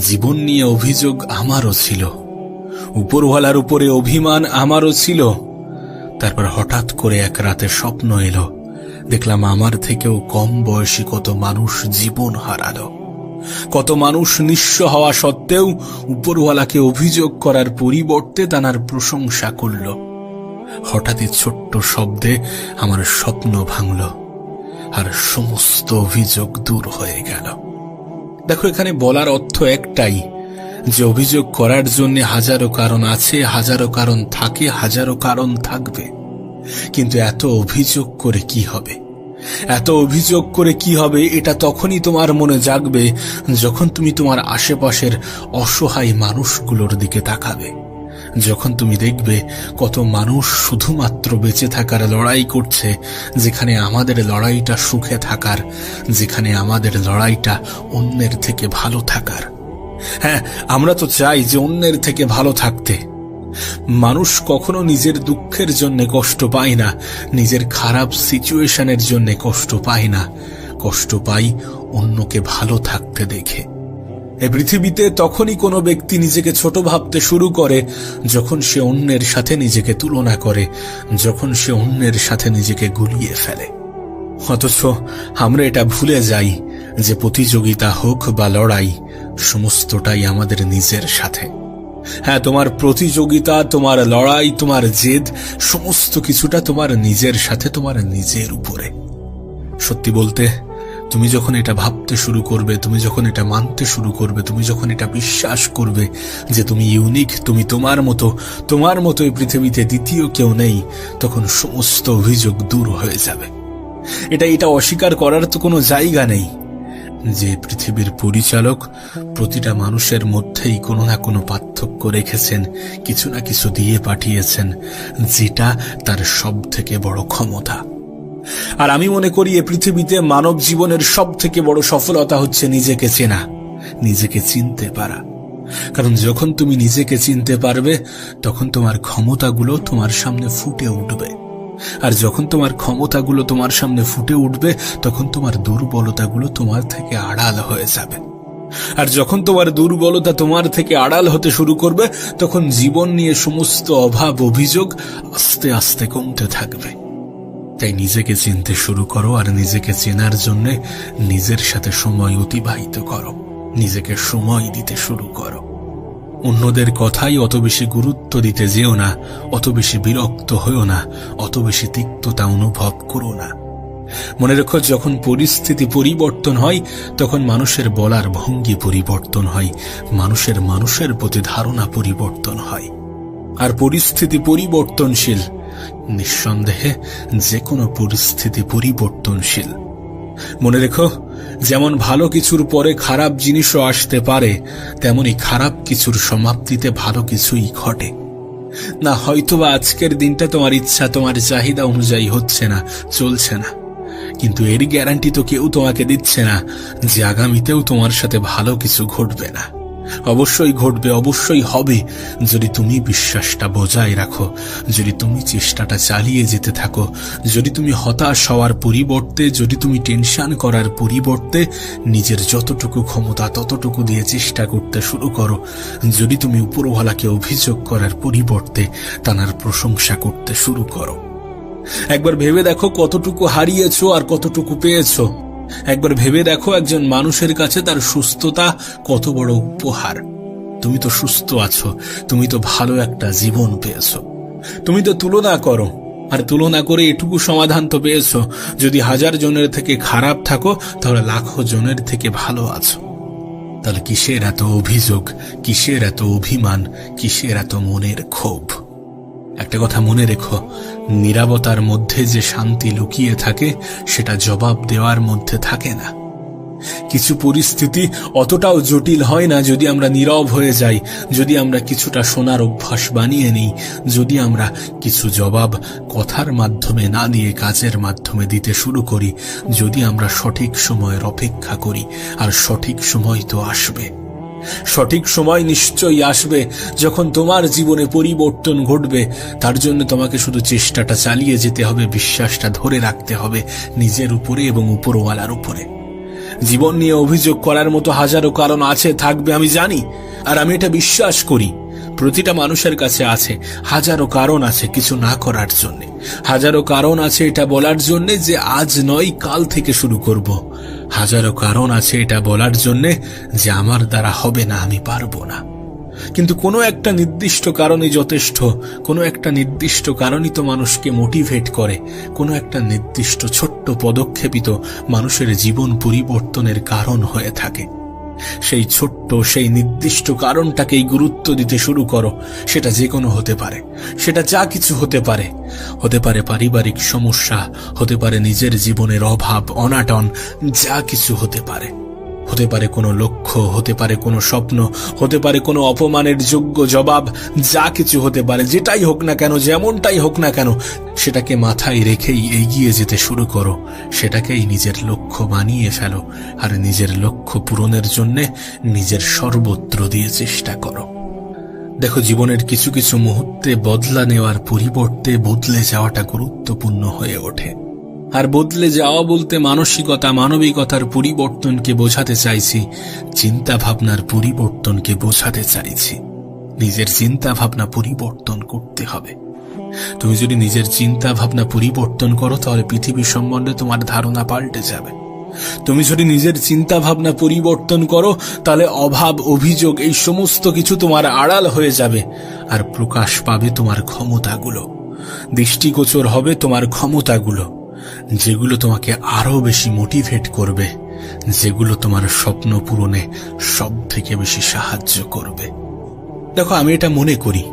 জীবন নিয়ে অভিযোগ আমারও ছিল, উপরওয়ালার উপরে অভিমান আমারও ছিল। তারপর হঠাৎ করে এক রাতে স্বপ্ন এলো, দেখলাম আমার থেকেও কম বয়সী কত মানুষ জীবন হারালো, কত মানুষ নিঃস্ব হওয়া সত্ত্বেও উপরওয়ালাকে অভিযোগ করার পরিবর্তে তার প্রশংসা করল। হঠাৎই ছোট্ট শব্দে আমার স্বপ্ন ভাঙল, আর সমস্ত অভিযোগ দূর হয়ে গেল। দেখো, এখানে বলার অর্থ একটাই, যে অভিযোগ করার জন্য হাজারো কারণ আছে, হাজারো কারণ থাকে, হাজারো কারণ থাকবে, কিন্তু এত অভিযোগ করে কি হবে? এত অভিযোগ করে কি হবে? এটা তখনই তোমার মনে জাগবে যখন তুমি তোমার আশেপাশের অসহায় মানুষগুলোর দিকে তাকাবে, যখন তুমি দেখবে কত মানুষ শুধুমাত্র বেঁচে থাকার লড়াই করছে, যেখানে আমাদের লড়াইটা সুখে থাকার, যেখানে আমাদের লড়াইটা অন্যের থেকে ভালো থাকার। হ্যাঁ, আমরা তো চাই যে অন্যের থেকে ভালো থাকতে। মানুষ কখনো নিজের দুঃখের জন্য কষ্ট পায় না, নিজের খারাপ সিচুয়েশনের জন্য কষ্ট পায় না, কষ্ট পাই অন্যকে ভালো থাকতে দেখে। এই পৃথিবীতে তখনই কোনো ব্যক্তি নিজেকে ছোট ভাবতে শুরু করে যখন সে অন্যের সাথে নিজেকে তুলনা করে, যখন সে অন্যের সাথে নিজেকে গুলিয়ে ফেলে। অথচ আমরা এটা ভুলে যাই যে প্রতিযোগিতা হোক বা লড়াই, সমস্তটাই আমাদের নিজের সাথে। হ্যাঁ, তোমার প্রতিযোগিতা, তোমার লড়াই, তোমার জেদ, সমস্ত কিছুটা তোমার নিজের সাথে, তোমার নিজের উপরে। সত্যি বলতে, তুমি যখন এটা ভাবতে শুরু করবে, তুমি যখন এটা মানতে শুরু করবে, তুমি যখন এটা বিশ্বাস করবে যে তুমি ইউনিক, তুমি তোমার মতো এই পৃথিবীতে দ্বিতীয় কেউ নেই, তখন সমস্ত অভিযোগ দূর হয়ে যাবে। এটা অস্বীকার করার তো কোনো জায়গা নেই যে পৃথিবীর পরিচালক প্রতিটা মানুষের মধ্যেই কোনো না কোনো পার্থক্য রেখেছেন, কিছু না কিছু দিয়ে পাঠিয়েছেন, যেটা তার সব থেকে বড় ক্ষমতা। আর আমি মনে করি এ পৃথিবীতে মানব জীবনের সব থেকে বড় সফলতা হচ্ছে নিজেকে চেনা, নিজেকে চিনতে পারা। কারণ যখন তুমি নিজেকে চিনতে পারবে, তখন তোমার ক্ষমতাগুলো তোমার সামনে ফুটে উঠবে। আর যখন তোমার ক্ষমতাগুলো তোমার সামনে ফুটে উঠবে, তখন তোমার দুর্বলতাগুলো তোমার থেকে আড়াল হয়ে যাবে। আর যখন তোমার দুর্বলতা তোমার থেকে আড়াল হতে শুরু করবে, তখন জীবন নিয়ে সমস্ত অভাব, অভিযোগ আস্তে আস্তে কমতে থাকবে। তাই নিজেকে চিনতে শুরু করো, আর নিজেকে চেনার জন্য নিজের সাথে সময় অতিবাহিত করো, নিজেকে সময় দিতে শুরু করো। অন্যদের কথাই অত বেশি গুরুত্ব দিতে যেও না, অত বেশি বিরক্ত হইও না, অত বেশি তিক্ততা অনুভব করো না। মনে রেখো, যখন পরিস্থিতি পরিবর্তন হয়, তখন মানুষের বলার ভঙ্গি পরিবর্তন হয়, মানুষের প্রতি ধারণা পরিবর্তন হয়। আর পরিস্থিতি পরিবর্তনশীল, নিঃসন্দেহে যে কোনো পরিস্থিতি পরিবর্তনশীল। মনে রেখো, যেমন ভালো কিছুর পরে খারাপ জিনিসও আসতে পারে, তেমনি খারাপ কিছুর সমাপ্তিতে ভালো কিছুই ঘটে। না, হয়তোবা আজকের দিনটা তোমার ইচ্ছা, তোমার চাহিদা অনুযায়ী হচ্ছে না, চলছে না, কিন্তু এর গ্যারান্টি তো কেউ তোমাকে দিচ্ছে না যে আগামীতেও তোমার সাথে ভালো কিছু ঘটবে না। অবশ্যই ঘটবে, অবশ্যই হবে, যদি তুমি বিশ্বাসটা বজায় রাখো, যদি তুমি চেষ্টাটা চালিয়ে যেতে থাকো, যদি তুমি হতাশ হওয়ার পরিবর্তে, যদি তুমি টেনশন করার পরিবর্তে নিজের যতটুকু ক্ষমতা ততটুকু দিয়ে চেষ্টা করতে শুরু করো, যদি তুমি উপরওয়ালাকে অভিযোগ করার পরিবর্তে তার প্রশংসা করতে শুরু করো। একবার ভেবে দেখো কতটুকু হারিয়েছো আর কতটুকু পেয়েছো। একবার ভেবে দেখো একজন মানুষের কাছে তার সুস্থতা কত বড় উপহার। তুমি তো সুস্থ আছো, তুমি তো ভালো একটা জীবন পেয়েছো। তুমি তো তুলনা করো, আর তুলনা করে এটুকু সমাধান তো পেয়েছো, যদি 1000 জনের থেকে খারাপ থাকো, তাহলে লাখো জনের থেকে ভালো আছো। তাহলে কিসের এত অভিযোগ, কিসের এত অভিমান, কিসের এত মনের ক্ষোভ? একটা কথা মনে রেখো, নীরবতার মধ্যে যে শান্তি লুকিয়ে থাকে, সেটা জবাব দেওয়ার মধ্যে থাকে না। কিছু পরিস্থিতি অতটাও জটিল হয় না যদি আমরা নীরব হয়ে যাই, যদি আমরা কিছুটা শোনার অভ্যাস বানিয়ে নিই, যদি আমরা কিছু জবাব কথার মাধ্যমে না দিয়ে কাজের মাধ্যমে দিতে শুরু করি, যদি আমরা সঠিক সময়ের অপেক্ষা করি। আর সঠিক সময় তো আসবে, সঠিক সময় নিশ্চয়ই আসবে যখন তোমার জীবনে পরিবর্তন ঘটবে। তার জন্য তোমাকে শুধু চেষ্টাটা চালিয়ে যেতে হবে, বিশ্বাসটা ধরে রাখতে হবে নিজের উপরে এবং উপরওয়ালার উপরে। জীবন নিয়ে অভিযোগ করার মতো হাজারো কারণ আছে, থাকবে, আমি জানি। আর আমি এটা বিশ্বাস করি, প্রতিটা মানুষের কাছে আছে হাজারো কারণ আছে কিছু না করার জন্য, হাজারো কারণ আছে এটা বলার জন্য যে আজ নয় কাল থেকে শুরু করব, হাজারো কারণ আছে এটা বলার জন্য যে আমার দ্বারা হবে না, আমি পারবো না। কিন্তু কোনো একটা নির্দিষ্ট কারণই যথেষ্ট, কোনো একটা নির্দিষ্ট কারণই তো মানুষকে মোটিভেট করে, কোনো একটা নির্দিষ্ট ছোট্ট পদক্ষেপই তো মানুষের জীবন পরিবর্তনের কারণ হয়ে থাকে। সেই ছোট্ট সেই নির্দিষ্ট কারণটাকেই গুরুত্ব দিতে শুরু করো। সেটা যে কোনো হতে পারে, সেটা যা কিছু হতে পারে, হতে পারে পারিবারিক সমস্যা, হতে পারে নিজের জীবনের অভাব অনাটন, যা কিছু হতে পারে, হতে পারে কোনো লক্ষ্য, হতে পারে কোনো স্বপ্ন, হতে পারে কোনো অপমানের যোগ্য জবাব, যা কিছু হতে পারে, যেটাই হোক না কেন, যেমনটাই হোক না কেন, সেটাকে মাথায় রেখেই এগিয়ে যেতে শুরু করো, সেটাকেই নিজের লক্ষ্য বানিয়ে ফেলো, আর নিজের লক্ষ্য পূরণের জন্য নিজের সর্বত্র দিয়ে চেষ্টা করো। দেখো, জীবনের কিছু কিছু মুহূর্তে বদলা নেওয়ার পরিবর্তে বদলে যাওয়াটা গুরুত্বপূর্ণ হয়ে ওঠে। আর বদলে যাওয়া বলতে মানসিকতা মানবিকতার পরিবর্তনকে বোঝাতে চাইছি, চিন্তা ভাবনার পরিবর্তনকে বোঝাতে চাইছি। নিজের চিন্তা ভাবনা পরিবর্তন করতে হবে। তুমি যদি নিজের চিন্তা ভাবনা পরিবর্তন করো তাহলে পৃথিবী সম্বন্ধে তোমার ধারণা পাল্টে যাবে। তুমি যদি নিজের চিন্তা ভাবনা পরিবর্তন করো তাহলে অভাব অভিযোগ এই সমস্ত কিছু তোমার আড়াল হয়ে যাবে, আর প্রকাশ পাবে তোমার ক্ষমতাগুলো, দৃষ্টিগোচর হবে তোমার ক্ষমতাগুলো, যেগুলো তোমাকে আরো বেশি মোটিভেট করবে, যেগুলো তোমার স্বপ্ন পূরণে সব থেকে বেশি সাহায্য করবে। দেখো, আমি এটা মনে করি,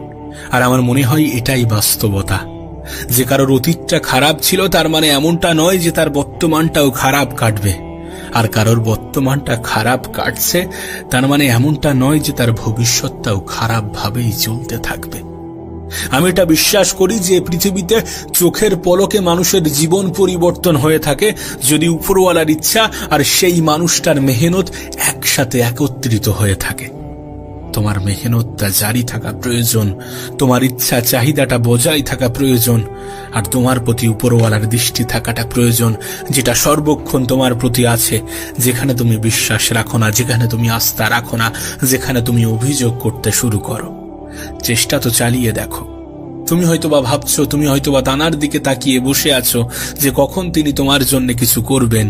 আর আমার মনে হয় এটাই বাস্তবতা, যে কারোর অতীতটা খারাপ ছিল তার মানে এমনটা নয় যে তার বর্তমানটাও খারাপ কাটবে, আর কারোর বর্তমানটা খারাপ কাটছে তার মানে এমনটা নয় যে তার ভবিষ্যৎটাও খারাপ ভাবেই চলতে থাকবে। আমি এটা বিশ্বাস করি যে পৃথিবীতে চোখের পলকে মানুষের জীবন পরিবর্তন হয়ে থাকে যদি উপরওয়ালার ইচ্ছা আর সেই মানুষটার মেহনত একসাথে একত্রিত হয়ে থাকে। তোমার মেহনতটা জারি থাকা প্রয়োজন, তোমার ইচ্ছা চাহিদাটা বজায় থাকা প্রয়োজন, আর তোমার প্রতি উপরওয়ালার দৃষ্টি থাকাটা প্রয়োজন, যেটা সর্বক্ষণ তোমার প্রতি আছে। যেখানে তুমি বিশ্বাস রাখো না, যেখানে তুমি আস্থা রাখো না, যেখানে তুমি অভিযোগ করতে শুরু করো, চেষ্টা তো চালিয়ে দেখো। তুমি হয়তোবা ভাবছো, তুমি হয়তোবা তানার দিকে তাকিয়ে বসে আছো যে কখন তিনি তোমার জন্য কিছু করবেন,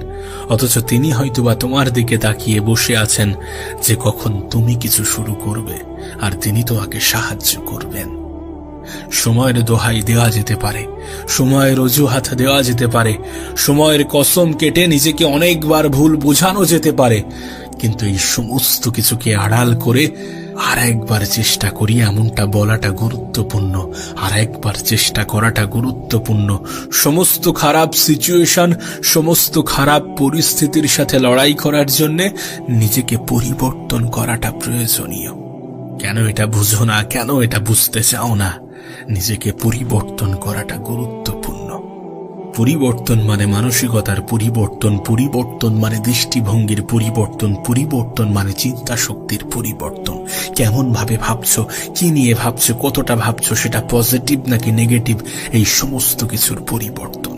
অথচ তিনি হয়তোবা তোমার দিকে তাকিয়ে বসে আছেন যে কখন তুমি কিছু শুরু করবে, আর তিনি তোমাকে সাহায্য করবেন। সময়ের দোহাই দেওয়া যেতে পারে, সময়ের অজুহাত দেওয়া যেতে পারে, সময়ের কসম কেটে নিজেকে অনেকবার ভুল বোঝানো যেতে পারে, কিন্তু এই সমস্ত কিছুকে আড়াল করে আর একবার চেষ্টা করি এমনটা বলাটা গুরুত্বপূর্ণ, আর একবার চেষ্টা করাটা গুরুত্বপূর্ণ। সমস্ত খারাপ সিচুয়েশন, সমস্ত খারাপ পরিস্থিতির সাথে লড়াই করার জন্য নিজেকে পরিবর্তন করাটা প্রয়োজনীয়। কেন এটা বুঝো না, কেন এটা বুঝতে চাও না? নিজেকে পরিবর্তন করাটা গুরুত্বপূর্ণ। পরিবর্তন মানে মানসিকতার পরিবর্তন, পরিবর্তন মানে দৃষ্টিভঙ্গির পরিবর্তন, পরিবর্তন মানে চিন্তা শক্তির পরিবর্তন। কেমন ভাবে ভাবছো, কি নিয়ে ভাবছো, কতটা ভাবছো, সেটা পজিটিভ নাকি নেগেটিভ, এই সমস্ত কিছুর পরিবর্তন।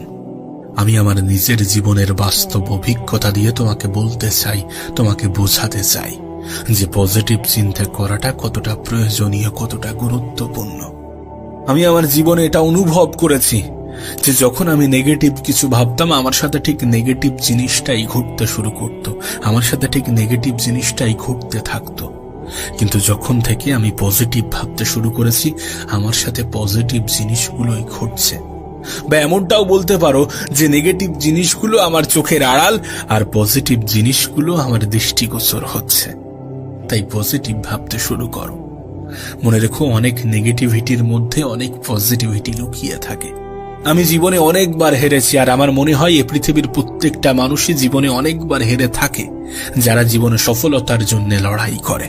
আমি আমার নিজের জীবনের বাস্তব অভিজ্ঞতা দিয়ে তোমাকে বলতে চাই, তোমাকে বোঝাতে চাই যে পজিটিভ চিন্তা করাটা কতটা প্রয়োজনীয়, কতটা গুরুত্বপূর্ণ। আমি আমার জীবনে এটা অনুভব করেছি যে যখন আমি নেগেটিভ কিছু ভাবতাম আমার সাথে ঠিক নেগেটিভ জিনিসটাই ঘটতে শুরু করত, আমার সাথে ঠিক নেগেটিভ জিনিসটাই ঘটতে থাকতো। কিন্তু যখন থেকে আমি পজিটিভ ভাবতে শুরু করেছি আমার সাথে পজিটিভ জিনিসগুলোই ঘটছে। বা এমনটাও বলতে পারো যে নেগেটিভ জিনিসগুলো আমার চোখের আড়াল আর পজিটিভ জিনিসগুলো আমার দৃষ্টিগোচর হচ্ছে। তাই পজিটিভ ভাবতে শুরু করো। মনে রেখো, অনেক নেগেটিভিটির মধ্যে অনেক পজিটিভিটি লুকিয়ে থাকে। আমি জীবনে অনেকবার হেরেছি, আর আমার মনে হয় এই পৃথিবীর প্রত্যেকটা মানুষই জীবনে অনেকবার হেরে থাকে যারা জীবনে সফলতার জন্য লড়াই করে।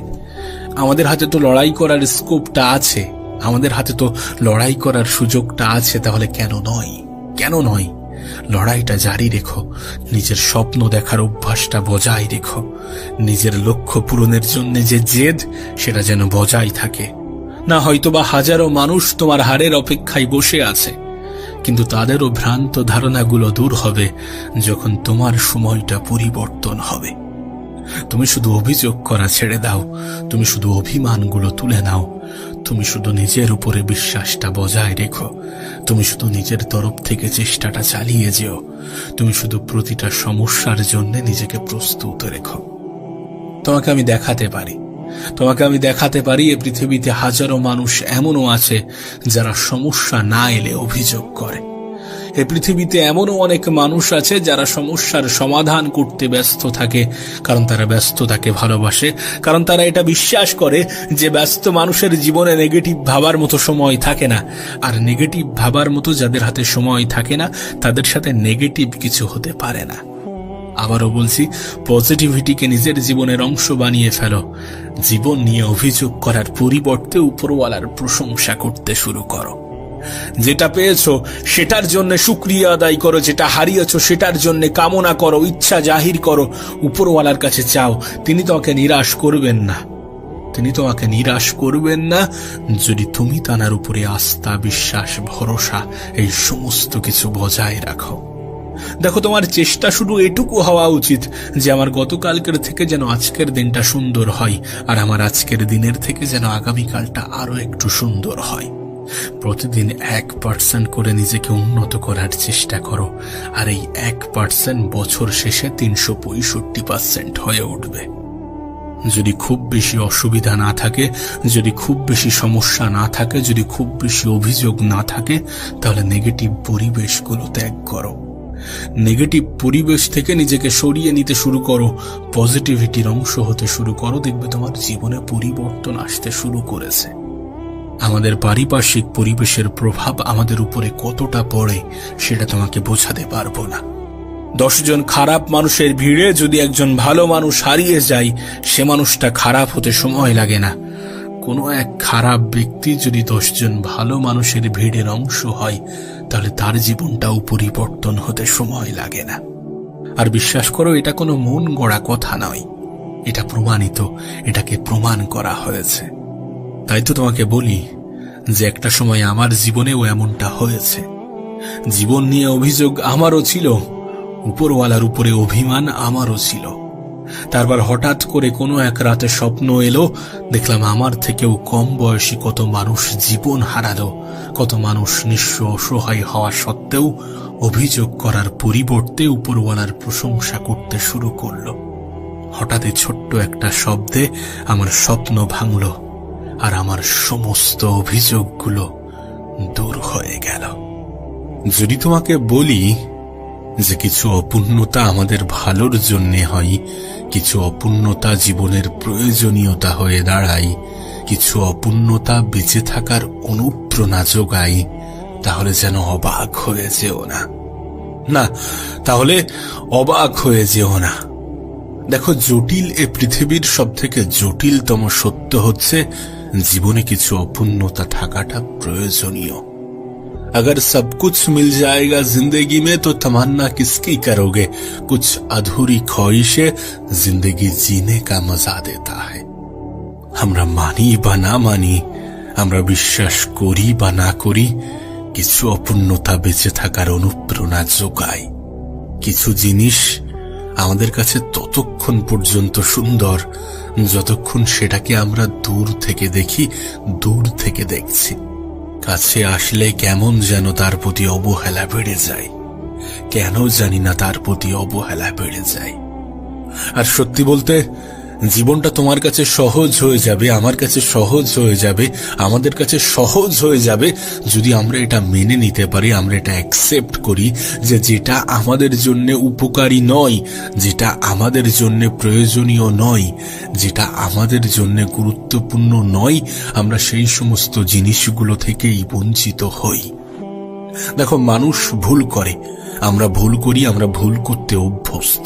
আমাদের হাতে তো লড়াই করার স্কোপটা আছে, আমাদের হাতে তো লড়াই করার সুযোগটা আছে, তাহলে কেন নয়? কেন নয়? লড়াইটা জারি রেখো, নিজের স্বপ্ন দেখার অভ্যাসটা বজায় রেখো, নিজের লক্ষ্য পূরণের জন্য যে জেদ সেটা যেন বজায় থাকে। না হয়তোবা হাজারো মানুষ তোমার হারের অপেক্ষায় বসে আছে, কিন্তু তাদেরও ভ্রান্ত ধারণাগুলো দূর হবে যখন তোমার সময়টা পরিবর্তন হবে। তুমি শুধু অভিযোগ করা ছেড়ে দাও, তুমি শুধু অভিমানগুলো তুলে নাও, তুমি শুধু নিজের উপরে বিশ্বাসটা বজায় রেখো, তুমি শুধু নিজের তরফ থেকে চেষ্টাটা চালিয়ে যেও, তুমি শুধু প্রতিটা সমস্যার জন্য নিজেকে প্রস্তুত রেখো। তোমাকে আমি দেখাতে পারি এ পৃথিবীতে হাজারো মানুষ এমনও আছে যারা সমস্যা না এলে অভিযোগ করে। এ পৃথিবীতে এমনও অনেক মানুষ আছে যারা সমস্যার সমাধান করতে ব্যস্ত থাকে, কারণ তারা ব্যস্ততাকে ভালোবাসে, কারণ তারা এটা বিশ্বাস করে যে ব্যস্ত মানুষের জীবনে নেগেটিভ ভাবার মতো সময় থাকে না, আর নেগেটিভ ভাবার মতো যাদের হাতে সময় থাকে না তাদের সাথে নেগেটিভ কিছু হতে পারে না। আবারও বলছি, পজিটিভিটিকে নিজের জীবনের অংশ বানিয়ে ফেলো। জীবন নিয়ে অভিযোগ করার পরিবর্তে উপরওয়ালার প্রশংসা করতে শুরু করো। যেটা পেয়েছো সেটার জন্য শুকরিয়া আদায় করো, যেটা হারিয়েছো সেটার জন্য কামনা করো, ইচ্ছা জাহির করো, উপরওয়ালার কাছে চাও। তিনি তোমাকে নিরাশ করবেন না যদি তুমি তার উপরে আস্থা, বিশ্বাস, ভরসা এই সমস্ত কিছু বজায় রাখো। দেখো, তোমার চেষ্টা শুধু এটুকু হওয়া উচিত যে আমার গতকালকের থেকে যেন আজকের দিনটা সুন্দর হয়, আর আমার আজকের দিনের থেকে যেন আগামীকালটা আরো একটু সুন্দর হয়। প্রতিদিন 1% করে নিজেকে উন্নত করার চেষ্টা করো, আর এই 1% বছর শেষে 365% হয়ে উঠবে। যদি খুব বেশি অসুবিধা না থাকে, যদি খুব বেশি সমস্যা না থাকে, যদি খুব বেশি অভিযোগ না থাকে, তাহলে নেগেটিভ পরিবেশগুলো ত্যাগ করো। নেগেটিভ পরিবেশ থেকে নিজেকে সরিয়ে নিতে শুরু করো, পজিটিভিটির অংশ হতে শুরু করো। দেখবে তোমার জীবনে পরিবর্তন আসতে শুরু করেছে। আমাদের পারিপার্শ্বিক পরিবেশের প্রভাব আমাদের উপরে কতটা পড়ে সেটা তোমাকে বোঝাতে পারবো না। 10 জন খারাপ মানুষের ভিড়ে যদি একজন ভালো মানুষ হারিয়ে যায়, সে মানুষটা খারাপ হতে সময় লাগে না। কোনো এক খারাপ ব্যক্তি যদি 10 জন ভালো মানুষের ভিড়ের অংশ হয়, তাহলে তার জীবনটাও পরিবর্তন হতে সময় লাগে না। আর বিশ্বাস করো, এটা কোনো মন গড়া কথা নয়, এটা প্রমাণিত, এটাকে প্রমাণ করা হয়েছে। তাই তো তোমাকে বলি যে একটা সময় আমার জীবনেও এমনটা হয়েছে। জীবন নিয়ে অভিযোগ আমারও ছিল, উপরওয়ালার উপরে অভিমান আমারও ছিল। তারপর হঠাৎ করে কোনো এক রাতে স্বপ্ন এলো, দেখলাম আমার থেকেও কম বয়সী কত মানুষ জীবন হারালো, কত মানুষ নিঃস্ব অসহায় হওয়া সত্ত্বেও অভিযোগ করার পরিবর্তে উপরওয়ালার প্রশংসা করতে শুরু করলো। হঠাৎ ছোট্ট একটা শব্দে আমার স্বপ্ন ভাঙল, আর আমার সমস্ত অভিযোগগুলো দূর হয়ে গেল। যদি তোমাকে বলি যে কিছু অপূর্ণতা আমাদের ভালোর জন্য হয়, কিছু অপূর্ণতা জীবনের প্রয়োজনীয়তা হয়ে দাঁড়ায়, কিছু অপূর্ণতা বেঁচে থাকার অনুপ্রেরণা যোগায়, তাহলে যেন অবাক হয়ে যেও না। তাহলে অবাক হয়ে যেও না। দেখো, জটিল এ পৃথিবীর সব থেকে জটিলতম সত্য হচ্ছে জীবনে কিছু অপূর্ণতা থাকাটা প্রয়োজনীয়। अगर सब कुछ मिल जाएगा जिंदगी में तो तमन्ना किसकी करोगे, कुछ अधूरी ख्वाहिशें जिंदगी जीने का मजा देता है। আমরা মানি বা না মানি, আমরা বিশ্বাস করি বা না করি, কিছু অপূর্ণতা বেঁচে থাকার অনুপ্রেরণা যোগায়। কিছু জিনিস আমাদের কাছে ততক্ষণ পর্যন্ত সুন্দর যতক্ষণ সেটাকে আমরা দূর থেকে দেখি, দূর থেকে দেখছি। কাছে আসলে কেমন যেন তার প্রতি অবহেলা বেড়ে যায়, কেন জানি না তার প্রতি অবহেলা বেড়ে যায়। আর সত্যি বলতে, জীবনটা তোমার কাছে সহজ হয়ে যাবে, আমার কাছে সহজ হয়ে যাবে, আমাদের কাছে সহজ হয়ে যাবে যদি আমরা এটা মেনে নিতে পারি, আমরা এটা অ্যাকসেপ্ট করি যে যেটা আমাদের জন্য উপকারী নয়, যেটা আমাদের জন্য প্রয়োজনীয় নয়, যেটা আমাদের জন্য গুরুত্বপূর্ণ নয়, আমরা সেই সমস্ত জিনিসগুলো থেকেই বঞ্চিত হই। দেখো, মানুষ ভুল করে, আমরা ভুল করি, আমরা ভুল করতে অভ্যস্ত।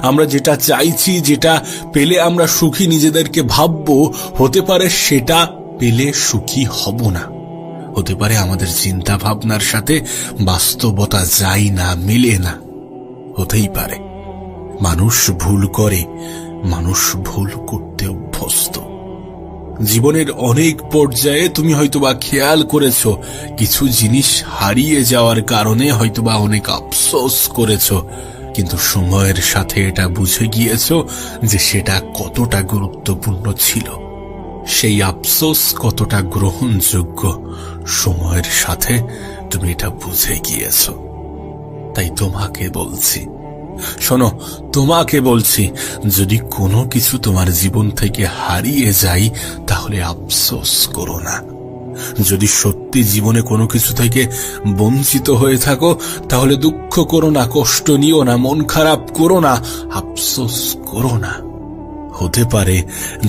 আমরা যেটা চাইছি, যেটা পেলে আমরা সুখী নিজেদেরকে ভাববো, হতে পারে সেটা পেলে সুখী হব না। হতে পারে আমাদের চিন্তা ভাবনার সাথে বাস্তবতা যায় না, মিলে না, হতেই পারে। মানুষ ভুল করে, মানুষ ভুল করতে অভ্যস্ত। জীবনের অনেক পর্যায়ে তুমি হয়তোবা খেয়াল করেছো কিছু জিনিস হারিয়ে যাওয়ার কারণে হয়তোবা অনেক আফসোস করেছো, কিন্তু সময়ের সাথে এটা বুঝে গিয়েছো যে সেটা কতটা গুরুত্বপূর্ণ ছিল, সেই আফসোস কতটা গ্রহণযোগ্য। সময়ের সাথে তুমি এটা বুঝে গিয়েছো। তাই তোমাকে বলছি, শোনো, তোমাকে বলছি, যদি কোনো কিছু তোমার জীবন থেকে হারিয়ে যায় তাহলে আফসোস করো না। যদি সত্যি জীবনে কোনো কিছু থেকে বঞ্চিত হয়ে থাকো তাহলে দুঃখ করো না, কষ্ট নিও না, মন খারাপ করো না, আফসোস করো না। হতে পারে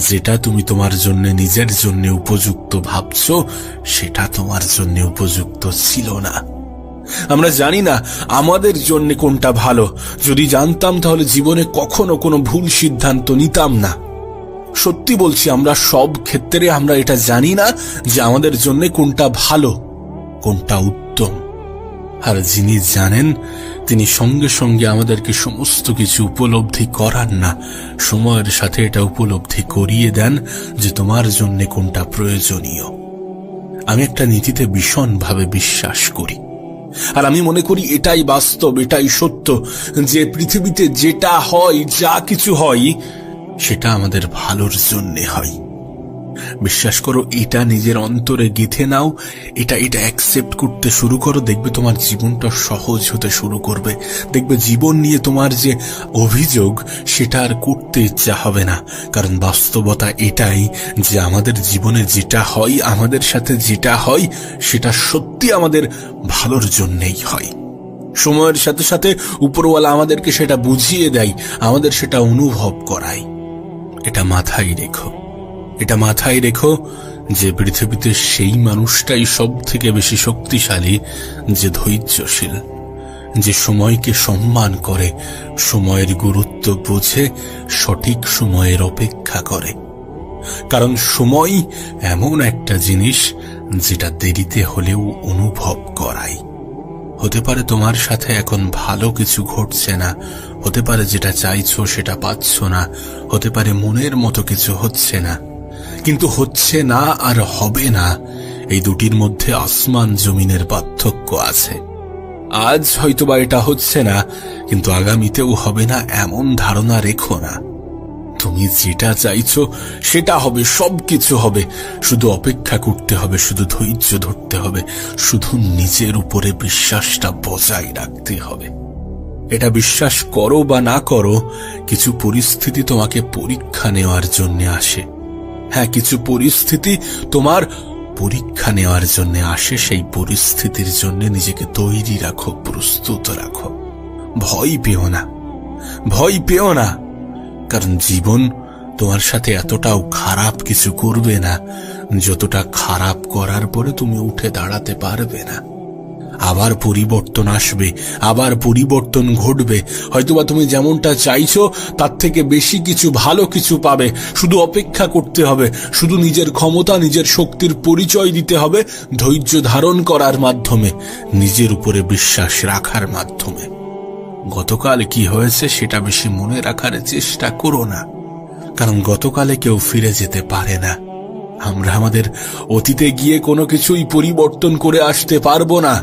যেটা তুমি তোমার জন্য নিজের জন্য উপযুক্ত ভাবছো সেটা তোমার জন্য উপযুক্ত ছিল না। আমরা জানি না আমাদের জন্য কোনটা ভালো। যদি জানতাম তাহলে জীবনে কখনো কোনো ভুল সিদ্ধান্ত নিতাম না। সত্যি বলছি, আমরা সব ক্ষেত্রে আমরা এটা জানি না যে আমাদের জন্য কোনটা ভালো, কোনটা উত্তম। আর যিনি জানেন তিনি সঙ্গে সঙ্গে আমাদেরকে সমস্ত কিছু উপলব্ধি করান না, সময়ের সাথে এটা উপলব্ধি করিয়ে দেন যে তোমার জন্য কোনটা প্রয়োজনীয়। আমি একটা নীতিতে ভীষণভাবে বিশ্বাস করি, আর আমি মনে করি এটাই বাস্তব, এটাই সত্য, যে পৃথিবীতে যেটা হয়, যা কিছু হয়, সেটা আমাদের ভালোর জন্য হয়। বিশ্বাস করো, এটা নিজের অন্তরে গেঁথে নাও, এটা অ্যাকসেপ্ট করতে শুরু করো, দেখবে তোমার জীবনটা সহজ হতে শুরু করবে। দেখবে জীবন নিয়ে তোমার যে অভিযোগ সেটা আর করতে ইচ্ছা হবে না, কারণ বাস্তবতা এটাই যে আমাদের জীবনে যেটা হয়, আমাদের সাথে যেটা হয়, সেটা সত্যি আমাদের ভালোর জন্যই হয়। সময়ের সাথে সাথে উপরওয়ালা আমাদেরকে সেটা বুঝিয়ে দেয়, আমাদের সেটা অনুভব করায়। এটা মাথায় রেখো, এটা মাথায় রেখো যে পৃথিবীতে সেই মানুষটাই সব থেকে বেশি শক্তিশালী যে ধৈর্যশীল, যে সময়কে সম্মান করে, সময়ের গুরুত্ব বোঝে, সঠিক সময়ের অপেক্ষা করে। কারণ সময় এমন একটা জিনিস যেটা দেরিতে হলেও অনুভব করায়। হতে পারে তোমার সাথে এখন ভালো কিছু ঘটছে না, হতে পারে যেটা চাইছো সেটা পাচ্ছ না, হতে পারে মনের মতো কিছু হচ্ছে না, কিন্তু হচ্ছে না আর হবে না, এই দুটির মধ্যে আসমান জমিনের পার্থক্য আছে। আজ হয়তোবা এটা হচ্ছে না, কিন্তু আগামীতেও হবে না এমন ধারণা রেখো না। তুমি যেটা চাইছো সেটা হবে, সবকিছু হবে, শুধু অপেক্ষা করতে হবে, শুধু ধৈর্য ধরতে হবে, শুধু নিজের উপরে বিশ্বাসটা বজায় রাখতে হবে। এটা বিশ্বাস করো বা না করো, কিছু পরিস্থিতি তোমাকে পরীক্ষা নেওয়ার জন্য আসে। হ্যাঁ, কিছু পরিস্থিতি তোমার পরীক্ষা নেওয়ার জন্য আসে। সেই পরিস্থিতির জন্য নিজেকে তৈরি রাখো, প্রস্তুত রাখো। ভয় পেও না, ভয় পেও না, কারণ জীবন তোমার সাথে এতটাও খারাপ কিছু করবে না যতটা খারাপ করার পরে তুমি উঠে দাঁড়াতে পারবে না। আবার পরিবর্তন আসবে, আবার পরিবর্তন ঘটবে। হয়তোবা তুমি যেমনটা চাইছো তার থেকে বেশি কিছু, ভালো কিছু পাবে। শুধু অপেক্ষা করতে হবে, শুধু নিজের ক্ষমতা, নিজের শক্তির পরিচয় দিতে হবে, ধৈর্য ধারণ করার মাধ্যমে, নিজের উপরে বিশ্বাস রাখার মাধ্যমে। গতকাল কি হয়েছে সেটা বেশি মনে রাখার চেষ্টা করো না, কারণ গতকালে কেউ ফিরে যেতে পারে না। আমরা আমাদের অতীতে গিয়ে কোনো কিছুই পরিবর্তন করে আসতে পারবো না,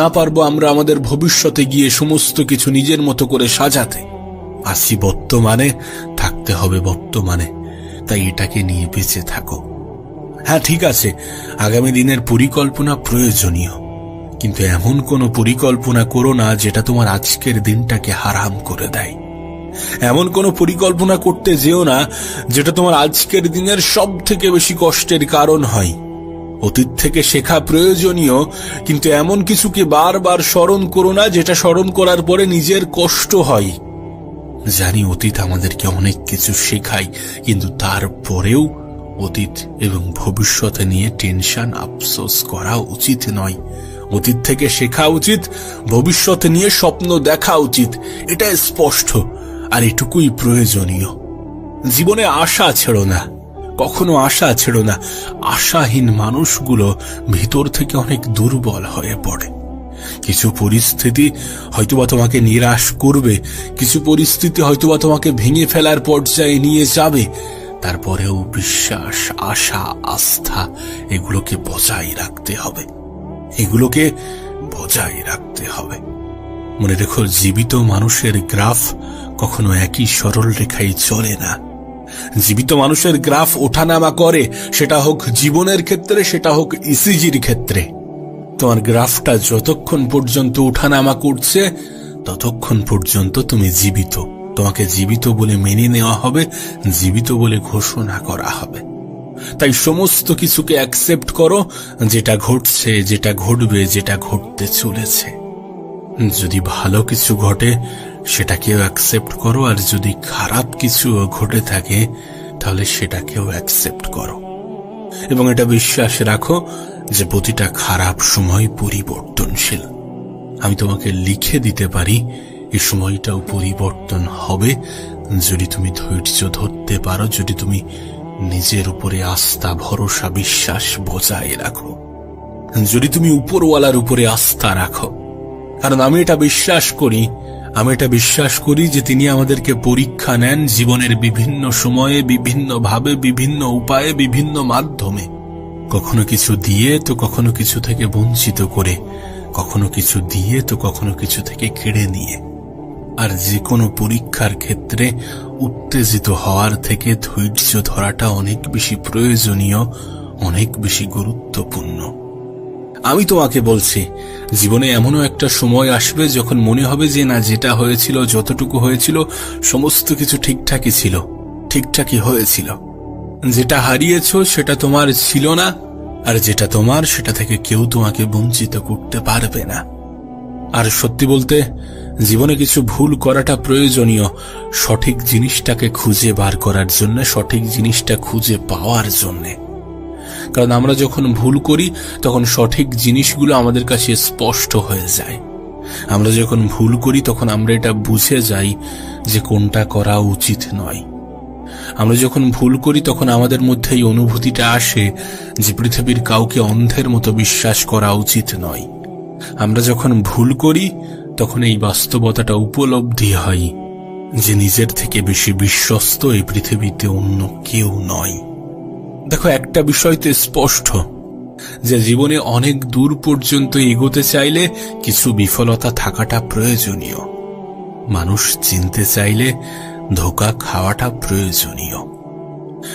না পারবো আমরা আমাদের ভবিষ্যতে গিয়ে সমস্ত কিছু নিজের মতো করে সাজাতে। আসি বর্তমানে, থাকতে হবে বর্তমানে, তাই এটাকে নিয়ে বেঁচে থাকো। হ্যাঁ ঠিক আছে, আগামী দিনের পরিকল্পনা প্রয়োজনীয়, কিন্তু এমন কোনো পরিকল্পনা করো না যেটা তোমার আজকের দিনটাকে হারাম করে দেয়। এমন কোনো পরিকল্পনা করতে যেও না যেটা তোমার আজকের দিনের সব থেকে বেশি কষ্টের কারণ হয়। অতীত থেকে শেখা প্রয়োজনীয়, কিন্তু এমন কিছুকে বারবার স্মরণ করো না যেটা স্মরণ করার পরে নিজের কষ্ট হয়। জানি অতীত আমাদেরকে অনেক কিছু শেখায়, কিন্তু তারপরেও অতীত এবং ভবিষ্যতে নিয়ে টেনশন, আফসোস করা উচিত নয়। অতীত থেকে শেখা উচিত, ভবিষ্যতে নিয়ে স্বপ্ন দেখা উচিত, এটা স্পষ্ট, আর এটুকুই প্রয়োজনীয়। জীবনে আশা ছেড়ো না, কখনো আশা ছেড়ো না। আশাহীন মানুষগুলো ভিতর থেকে অনেক দুর্বল হয়ে পড়ে। কিছু পরিস্থিতি হয়তোবা তোমাকে নিরাশ করবে, কিছু পরিস্থিতি হয়তোবা তোমাকে ভেঙে ফেলার পর্যায়ে নিয়ে যাবে, তারপরেও বিশ্বাস, আশা, আস্থা এগুলোকে বজায় রাখতে হবে, এগুলোকে বজায় রাখতে হবে। মনে রেখো, জীবিত মানুষের গ্রাফ কখনো একই সরল রেখায় চলে না। জীবিত মানুষের গ্রাফ ওঠানামা করে, সেটা হোক জীবনের ক্ষেত্রে, সেটা হোক ইসিজির ক্ষেত্রে। তোমার গ্রাফটা যতক্ষণ পর্যন্ত ওঠানামা করছে ততক্ষণ পর্যন্ত তুমি জীবিত। তোমাকে জীবিত বলে মেনে নেওয়া হবে, জীবিত বলে ঘোষণা করা হবে। তাই সমস্ত কিছুকে অ্যাকসেপ্ট করো, যেটা ঘটছে, যেটা ঘটবে, যেটা ঘটতে চলেছে। যদি ভালো কিছু ঘটে সেটাকেও অ্যাকসেপ্ট করো, আর যদি খারাপ কিছু ঘটে থাকে তাহলে সেটাকেও অ্যাকসেপ্ট করো। এবং এটা বিশ্বাস রাখো যে প্রতিটা খারাপ সময় পরিবর্তনশীল। আমি তোমাকে লিখে দিতে পারি এই সময়টাও পরিবর্তন হবে, যদি তুমি ধৈর্য ধরতে পারো, যদি তুমি নিজের উপরে আস্থা, ভরসা, বিশ্বাস বজায় রাখো, যদি তুমি উপরওয়ালার উপরে আস্থা রাখো। কারণ আমি এটা বিশ্বাস করি যে তিনি আমাদেরকে পরীক্ষা নেন জীবনের বিভিন্ন সময়ে, বিভিন্ন ভাবে, বিভিন্ন উপায়ে, বিভিন্ন মাধ্যমে। কখনো কিছু দিয়ে তো কখনো কিছু থেকে বঞ্চিত করে, কখনো কিছু দিয়ে তো কখনো কিছু থেকে কেড়ে নিয়ে। আর যে কোনো পরীক্ষার ক্ষেত্রে উত্তেজিত হওয়ার থেকে ধৈর্য ধরাটা অনেক বেশি প্রয়োজনীয়, অনেক বেশি গুরুত্বপূর্ণ। আমি তোমাকে বলছি, জীবনে এমনও একটা সময় আসবে যখন মনে হবে যে না, যেটা হয়েছিল, যতটুকু হয়েছিল সমস্ত কিছু ঠিকঠাকই ছিল, ঠিকঠাকই হয়েছিল। যেটা হারিয়েছ সেটা তোমার ছিল না, আর যেটা তোমার সেটা থেকে কেউ তোমাকে বঞ্চিত করতে পারবে না। আর সত্যি বলতে, জীবনে কিছু ভুল করাটা প্রয়োজনীয় সঠিক জিনিসটাকে খুঁজে বার করার জন্য, সঠিক জিনিসটা খুঁজে পাওয়ার জন্যে। কারণ আমরা যখন ভুল করি তখন সঠিক জিনিসগুলো আমাদের কাছে স্পষ্ট হয়ে যায়। আমরা যখন ভুল করি তখন আমরা এটা বুঝে যাই যে কোনটা করা উচিত নয়। আমরা যখন ভুল করি তখন আমাদের মধ্যে এই অনুভূতিটা আসে যে পৃথিবীর কাউকে অন্ধের মতো বিশ্বাস করা উচিত নয়। আমরা যখন ভুল করি তখন এই বাস্তবতাটা উপলব্ধি হয় যে নিজের থেকে বেশি বিশ্বস্ত এই পৃথিবীতে অন্য কেউ নয়। দেখো, একটা বিষয় তো স্পষ্ট যে জীবনে অনেক দূর পর্যন্ত এগোতে চাইলে কিছু বিফলতা থাকাটা প্রয়োজনীয়। মানুষ চিনতে চাইলে ধোঁকা খাওয়াটা প্রয়োজনীয়।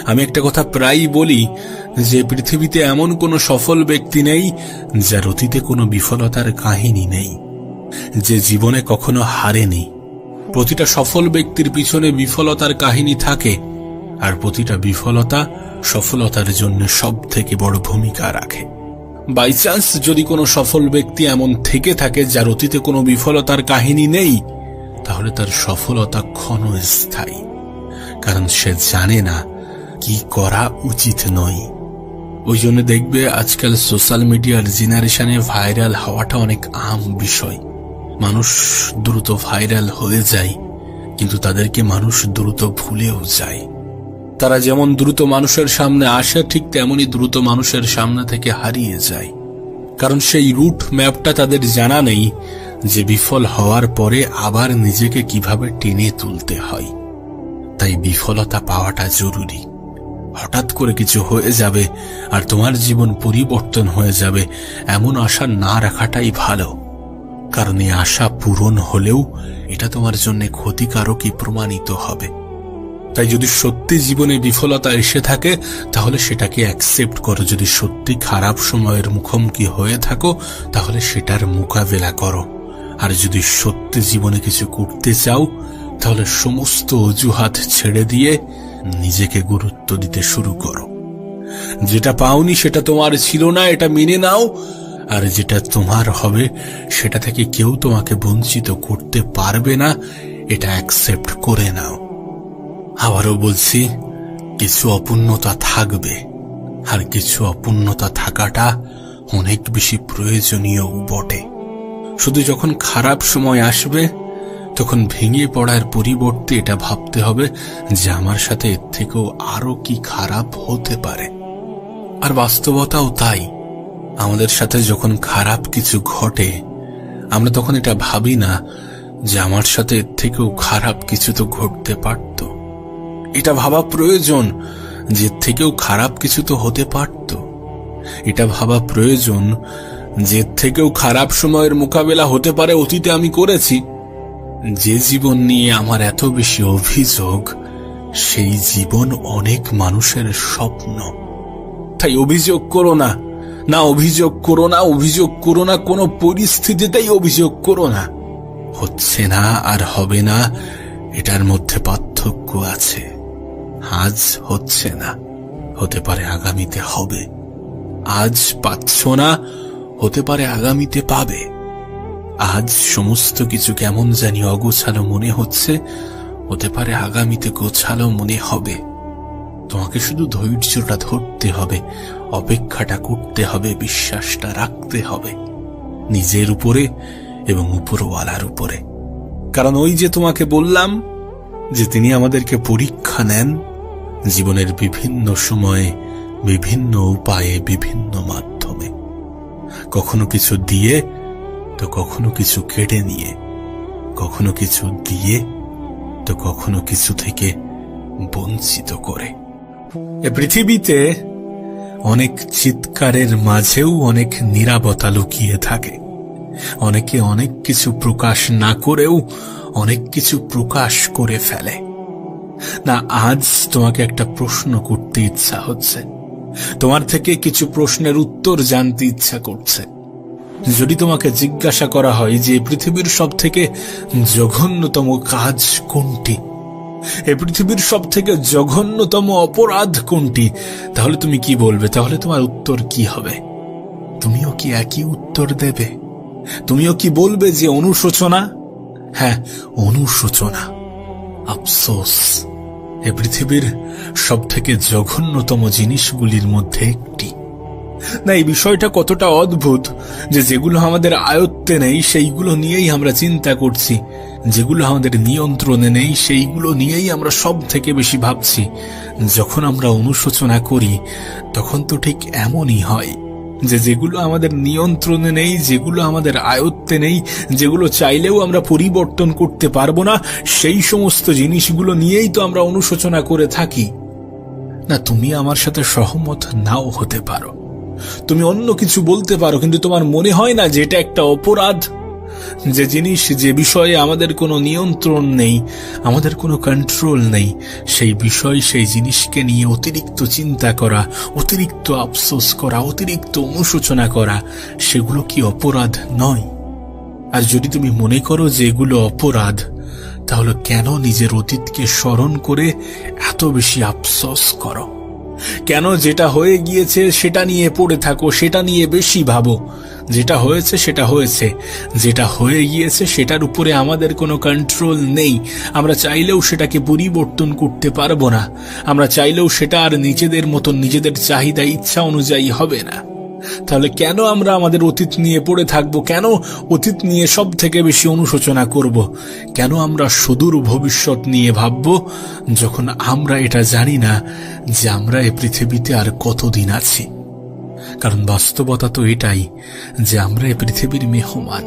আমি একটা কথা প্রায়ই বলি যে পৃথিবীতে এমন কোনো সফল ব্যক্তি নেই যার অতীতে কোনো বিফলতার কাহিনী নেই, যে জীবনে কখনো হারেনি। প্রতিটা সফল ব্যক্তির পিছনে বিফলতার কাহিনী থাকে, আর প্রতিটা বিফলতা সফলতার জন্য সব থেকে বড় ভূমিকা রাখে। বাই চান্স যদি কোনো সফল ব্যক্তি এমন থেকে থাকে যার অতীতে কোনো বিফলতার কাহিনী নেই, তাহলে তার সফলতা ক্ষণস্থায়ী, কারণ সে জানে না কি করা উচিত নয়। ওই জন্য দেখবে আজকাল সোশ্যাল মিডিয়ার জেনারেশনে ভাইরাল হওয়াটা অনেক আম বিষয়। মানুষ দ্রুত ভাইরাল হয়ে যায়, কিন্তু তাদেরকে মানুষ দ্রুত ভুলেও যায়। তারা যেমন দ্রুত মানুষের সামনে আসে, ঠিক তেমনি দ্রুত মানুষের সামনে থেকে হারিয়ে যায়। কারণ সেই রুট ম্যাপটা তাদের জানা নেই যে বিফল হওয়ার পরে আবার নিজেকে কিভাবে টেনে তুলতে হয়। তাই বিফলতা পাওয়াটা জরুরি। হঠাৎ করে কিছু হয়ে যাবে আর তোমার জীবন পরিবর্তন হয়ে যাবে, এমন আশা না রাখাটাই ভালো। কারণ এই আশা পূরণ হলেও এটা তোমার জন্য ক্ষতিকারকই প্রমাণিত হবে। তাই যদি সত্যি জীবনে বিফলতা এসে থাকে তাহলে সেটাকে অ্যাকসেপ্ট করো। যদি সত্যি খারাপ সময়ের মুখোমুখি হয়ে থাকো তাহলে সেটার মোকাবেলা করো। আর যদি সত্যি জীবনে কিছু করতে চাও তাহলে সমস্ত অজুহাত ছেড়ে দিয়ে নিজেকে গুরুত্ব দিতে শুরু করো। যেটা পাওনি সেটা তোমার ছিল না, এটা মেনে নাও। আর যেটা তোমার হবে সেটা থেকে কেউ তোমাকে বঞ্চিত করতে পারবে না, এটা অ্যাকসেপ্ট করে নাও। আবারও বলছি, কিছু অপূর্ণতা থাকবে, আর কিছু অপূর্ণতা থাকাটা অনেক বেশি প্রয়োজনীয় বটে। শুধু যখন খারাপ সময় আসবে তখন ভেঙে পড়ার পরিবর্তে এটা ভাবতে হবে যে আমার সাথে এর থেকেও আরো কি খারাপ হতে পারে। আর বাস্তবতাও তাই। আমাদের সাথে যখন খারাপ কিছু ঘটে আমরা তখন এটা ভাবি না যে আমার সাথে এর থেকেও খারাপ কিছু তো ঘটতে পারত। এটা ভাবা প্রয়োজন যে থেকেও খারাপ কিছু তো হতে পারত। এটা ভাবা প্রয়োজন যে থেকেও খারাপ সময়ের মোকাবেলা হতে পারে অতীতে আমি করেছি। যে জীবন নিয়ে আমার এত বেশি অভিযোগ, সেই জীবন অনেক মানুষের স্বপ্ন। তাই অভিযোগ করো না, না অভিযোগ করো না, অভিযোগ করো না, কোনো পরিস্থিতিতেই অভিযোগ করো না। হচ্ছে না আর হবে না, এটার মধ্যে পার্থক্য আছে। আজ হচ্ছে না, হতে পারে আগামীতে হবে। আজ পাচ্ছ না, হতে পারে আগামীতে পাবে। আজ সমস্ত কিছু কেমন জানি অগোছালো মনে হচ্ছে, হতে পারে আগামীতে গোছালো মনে হবে। তোমাকে শুধু ধৈর্যটা ধরতে হবে, অপেক্ষাটা করতে হবে, বিশ্বাসটা রাখতে হবে নিজের উপরে এবং উপরওয়ালার উপরে। কারণ ওই যে তোমাকে বললাম যে তিনি আমাদেরকে পরীক্ষা নেন জীবনের বিভিন্ন সময়ে, বিভিন্ন উপায়ে, বিভিন্ন মাধ্যমে। কখনো কিছু দিয়ে তো কখনো কিছু কেড়ে নিয়ে, কখনো কিছু দিয়ে তো কখনো কিছু থেকে বঞ্চিত করে। এ পৃথিবীতে অনেক চিৎকারের মাঝেও অনেক নীরবতা লুকিয়ে থাকে। অনেকে অনেক কিছু প্রকাশ না করেও অনেক কিছু প্রকাশ করে ফেলে। না, আজ তোমাকে একটা প্রশ্ন করতে ইচ্ছা হচ্ছে, তোমার থেকে কিছু প্রশ্নের উত্তর জানতে ইচ্ছা করছে। যদি তোমাকে জিজ্ঞাসা করা হয় যে পৃথিবীর সব থেকে জঘন্যতম কাজ কোনটি, এই পৃথিবীর সব থেকে জঘন্যতম অপরাধ কোনটি, তাহলে তুমি কি বলবে? তাহলে তোমার উত্তর কি হবে? তুমিও কি একই উত্তর দেবে? তুমিও কি বলবে যে অনুশোচনা? হ্যাঁ, অনুশোচনা, আফসোস এ পৃথিবীর সব থেকে জঘন্যতম জিনিসগুলির মধ্যে একটি। না, এই বিষয়টা কতটা অদ্ভুত যে যেগুলো আমাদের আয়ত্তে নেই সেইগুলো নিয়েই আমরা চিন্তা করছি, যেগুলো আমাদের নিয়ন্ত্রণে নেই সেইগুলো নিয়েই আমরা সব থেকে বেশি ভাবছি। যখন আমরা অনুশোচনা করি তখন তো ঠিক এমনই হয় যে যেগুলো আমাদের নিয়ন্ত্রণে নেই, যেগুলো আমাদের আয়ত্তে নেই, যেগুলো চাইলেও আমরা পরিবর্তন করতে পারবো না, সেই সমস্ত জিনিসগুলো নিয়েই তো আমরা অনুশোচনা করে থাকি। না, তুমি আমার সাথে সহমত নাও হতে পারো, তুমি অন্য কিছু বলতে পারো, কিন্তু তোমার মনে হয় না যে এটা একটা অপরাধ? যে জিনিস, যে বিষয়ে আমাদের কোনো নিয়ন্ত্রণ নেই, আমাদের কোনো কন্ট্রোল নেই, সেই বিষয়, সেই জিনিসকে নিয়ে অতিরিক্ত চিন্তা করা, অতিরিক্ত আফসোস করা, অতিরিক্ত অনুশোচনা করা, সেগুলো কি অপরাধ নয়? আর যদি তুমি মনে করো যে এগুলো অপরাধ, তাহলে কেন নিজের অতীতকে স্মরণ করে এত বেশি আফসোস করো? কেন যেটা হয়ে গিয়েছে সেটা নিয়ে পড়ে থাকো, সেটা নিয়ে বেশি ভাবো? যেটা হয়েছে সেটা হয়েছে, যেটা হয়ে গিয়েছে সেটার উপরে আমাদের কোনো কন্ট্রোল নেই। আমরা চাইলেও সেটাকে পরিবর্তন করতে পারবো না, আমরা চাইলেও সেটা আর নিজেদের মতন, নিজেদের চাহিদা, ইচ্ছা অনুযায়ী হবে না। তাহলে কেন আমরা আমাদের অতীত নিয়ে পড়ে থাকবো? কেন অতীত নিয়ে সব থেকে বেশি অনুশোচনা করব? কেন আমরা সুদূর ভবিষ্যৎ নিয়ে ভাববো, যখন আমরা এটা জানি না যে আমরা এই পৃথিবীতে আর কতদিন আছি? কারণ বাস্তবতা তো এটাই যে আমরা এই পৃথিবীর মেহমান।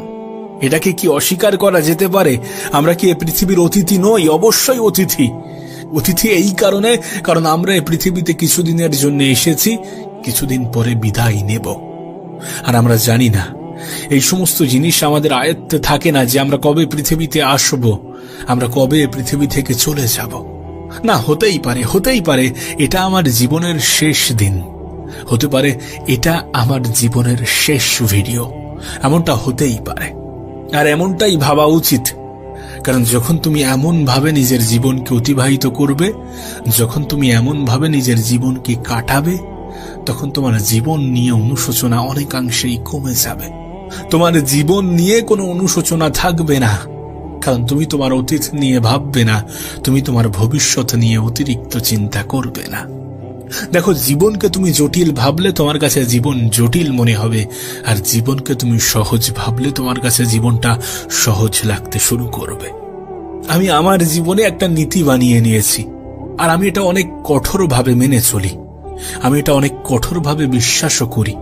এটাকে কি অস্বীকার করা যেতে পারে? আমরা কি এই পৃথিবীর অতিথি নই? অবশ্যই অতিথি। অতিথি এই কারণে, কারণ আমরা এই পৃথিবীতে কিছুদিনের জন্য এসেছি, কিছুদিন পরে বিদায় নেব। আর আমরা জানি না, এই সমস্ত জিনিস আমাদের আয়ত্তে থাকে না যে আমরা কবে পৃথিবীতে আসব, আমরা কবে পৃথিবী থেকে চলে যাব। না, হতেই পারে, হতেই পারে এটা আমার জীবনের শেষ দিন, হতে পারে এটা আমার জীবনের শেষ ভিডিও, এমনটা হতেই পারে। আর এমনটাই ভাবা উচিত, কারণ যখন তুমি এমন ভাবে নিজের জীবনকে অতিবাহিত করবে, যখন তুমি এমন ভাবে নিজের জীবনকে কাটাবে, তখন তোমার জীবন নিয়ে অনুশোচনা অনেকাংশেই কমে যাবে। তোমার জীবন নিয়ে কোনো অনুশোচনা থাকবে না, কারণ তুমি তোমার অতীত নিয়ে ভাববে না, তুমি তোমার ভবিষ্যৎ নিয়ে অতিরিক্ত চিন্তা করবে না। দেখো, জীবনকে তুমি জটিল ভাবলে তোমার কাছে জীবন জটিল মনে হবে, আর জীবনকে তুমি সহজ ভাবলে তোমার কাছে জীবনটা সহজ লাগতে শুরু করবে। আমি আমার জীবনে একটা নীতি বানিয়ে নিয়েছি, আর আমি এটা অনেক কঠোরভাবে মেনে চলি, আমি এটা অনেক কঠোরভাবে বিশ্বাসও করি।